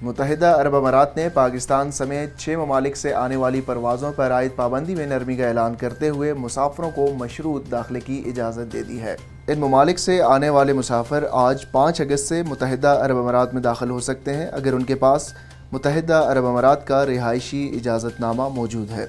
متحدہ عرب امارات نے پاکستان سمیت 6 ممالک سے آنے والی پروازوں پر عائد پابندی میں نرمی کا اعلان کرتے ہوئے مسافروں کو مشروط داخلے کی اجازت دے دی ہے۔ ان ممالک سے آنے والے مسافر آج 5 اگست سے متحدہ عرب امارات میں داخل ہو سکتے ہیں اگر ان کے پاس متحدہ عرب امارات کا رہائشی اجازت نامہ موجود ہے۔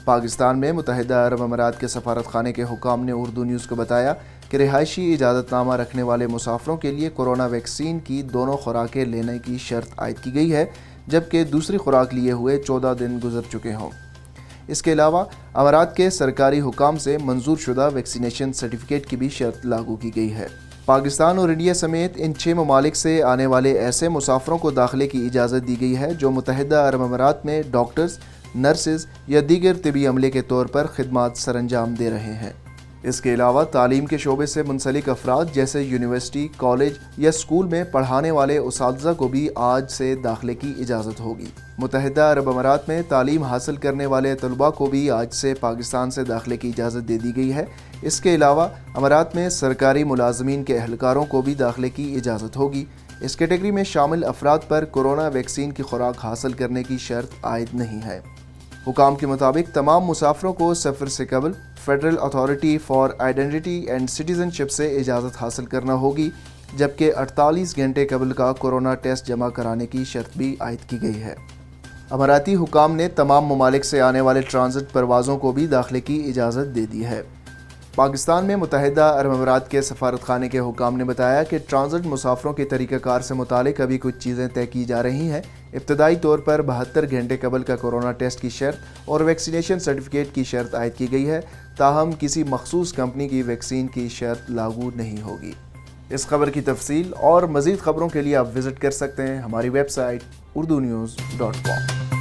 پاکستان میں متحدہ عرب امارات کے سفارت خانے کے حکام نے اردو نیوز کو بتایا کہ رہائشی اجازت نامہ رکھنے والے مسافروں کے لیے کورونا ویکسین کی دونوں خوراکیں لینے کی شرط عائد کی گئی ہے، جبکہ دوسری خوراک لیے ہوئے 14 دن گزر چکے ہوں۔ اس کے علاوہ امارات کے سرکاری حکام سے منظور شدہ ویکسینیشن سرٹیفکیٹ کی بھی شرط لاگو کی گئی ہے۔ پاکستان اور انڈیا سمیت ان 6 ممالک سے آنے والے ایسے مسافروں کو داخلے کی اجازت دی گئی ہے جو متحدہ عرب امارات میں ڈاکٹرز، نرسز یا دیگر طبی عملے کے طور پر خدمات سر انجام دے رہے ہیں۔ اس کے علاوہ تعلیم کے شعبے سے منسلک افراد جیسے یونیورسٹی، کالج یا اسکول میں پڑھانے والے اساتذہ کو بھی آج سے داخلے کی اجازت ہوگی۔ متحدہ عرب امارات میں تعلیم حاصل کرنے والے طلباء کو بھی آج سے پاکستان سے داخلے کی اجازت دے دی گئی ہے۔ اس کے علاوہ امارات میں سرکاری ملازمین کے اہلکاروں کو بھی داخلے کی اجازت ہوگی۔ اس کیٹیگری میں شامل افراد پر کورونا ویکسین کی خوراک حاصل کرنے کی شرط عائد نہیں ہے۔ حکام کے مطابق تمام مسافروں کو سفر سے قبل Federal Authority for Identity and Citizenship سے اجازت حاصل کرنا ہوگی، جبکہ 48 گھنٹے قبل کا کورونا ٹیسٹ جمع کرانے کی شرط بھی عائد کی گئی ہے۔ اماراتی حکام نے تمام ممالک سے آنے والے ٹرانزٹ پروازوں کو بھی داخلے کی اجازت دے دی ہے۔ پاکستان میں متحدہ عرب امارات کے سفارت خانے کے حکام نے بتایا کہ ٹرانزٹ مسافروں کے طریقہ کار سے متعلق ابھی کچھ چیزیں طے کی جا رہی ہیں۔ ابتدائی طور پر 72 گھنٹے قبل کا کورونا ٹیسٹ کی شرط اور ویکسینیشن سرٹیفکیٹ کی شرط عائد کی گئی ہے، تاہم کسی مخصوص کمپنی کی ویکسین کی شرط لاگو نہیں ہوگی۔ اس خبر کی تفصیل اور مزید خبروں کے لیے آپ وزٹ کر سکتے ہیں ہماری ویب سائٹ urdunews.com۔